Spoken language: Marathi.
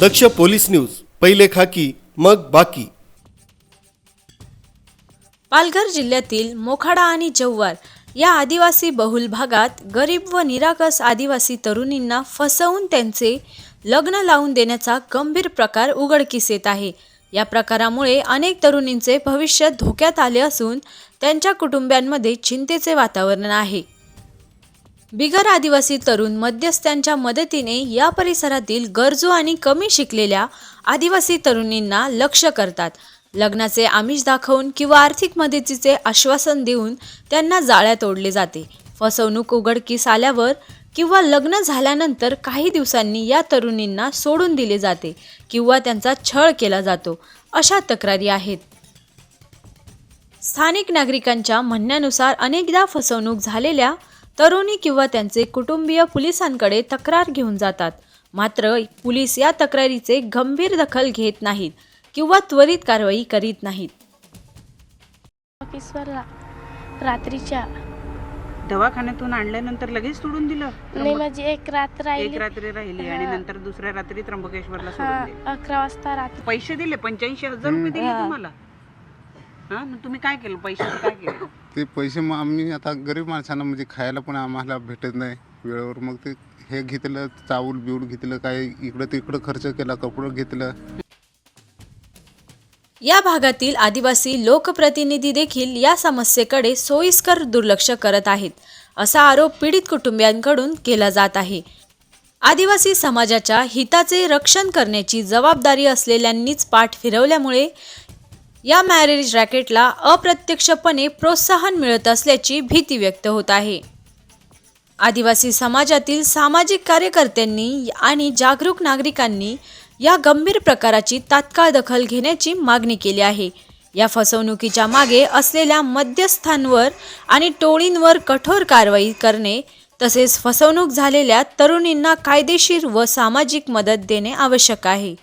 दक्ष पोलीस न्यूज, पहिले खाकी मग बाकी। पालघर जिल्ह्यातील मोखाडा आणि जव्हार या आदिवासी बहुल भागात गरीब व निरागस आदिवासी तरुणींना फसवून त्यांचे लग्न लावून देण्याचा गंभीर प्रकार उघडकीस येत आहे। या प्रकारामुळे अनेक तरुणींचे भविष्य धोक्यात आले असून त्यांच्या कुटुंबांमध्ये चिंतेचे वातावरण आहे। बिगर आदिवासी तरुण मध्यस्थांच्या मदतीने या परिसरातील गरजू आणि कमी शिकलेल्या आदिवासी तरुणींना लक्ष्य करतात। लग्नाचे आमिष दाखवून किंवा आर्थिक मदतीचे आश्वासन देऊन त्यांना जाळ्यात ओढले जाते। फसवणूक उघडकीस आल्यावर किंवा लग्न झाल्यानंतर काही दिवसांनी या तरुणींना सोडून दिले जाते किंवा त्यांचा छळ केला जातो, अशा तक्रारी आहेत। स्थानिक नागरिकांच्या म्हणण्यानुसार अनेकदा फसवणूक झालेल्या तरुणी किंवा त्यांचे कुटुंबीय पोलिसांकडे तक्रार घेऊन जातात, मात्र पोलीस या तक्रारीचे गंभीर दखल घेत नाहीत किंवा त्वरित कारवाई करीत नाहीत। रात्रीच्या दवाखान्यातून आणल्यानंतर लगेच सोडून दिलं? नाही, माझी एक रात्र राहिली. एक रात्री राहिली आणि नंतर दुसऱ्या रात्री त्र्यंबकेश्वरला सोडून दिले। 11 वाजता रात्री पैसे दिले, 85,000 रुपये दिले तुम्हाला? हा, मग तुम्ही काय केलं? पैशाचं काय केलं? ते पैसे मग आम्ही आता गरीब माणसांना म्हणजे खायला पण आम्हाला भेटत नाही वेळेवर, मग ते हे घेतलं, चावल बिवूल घेतलं, काय इकडं तिकडं खर्च केला, कपडं घेतलं। या भागातील आदिवासी लोकप्रतिनिधी देखील या समस्येकडे सोयीस्कर दुर्लक्ष करत आहेत, असा आरोप पीडित कुटुंबियांकडून केला जात आहे। आदिवासी समाजाच्या हिताचे रक्षण करण्याची जबाबदारी असलेल्यांनीच पाठ फिरवल्यामुळे या मॅरेज रॅकेटला अप्रत्यक्षपणे प्रोत्साहन मिळत असल्याची भीती व्यक्त होत आहे। आदिवासी समाजातील सामाजिक कार्यकर्त्यांनी आणि जागरूक नागरिकांनी या गंभीर प्रकाराची तात्काळ दखल घेण्याची मागणी केली आहे। या फसवणुकीच्या मागे असलेल्या मध्यस्थांवर आणि टोळींवर कठोर कारवाई करणे तसेच फसवणूक झालेल्या तरुणींना कायदेशीर व सामाजिक मदत देणे आवश्यक आहे।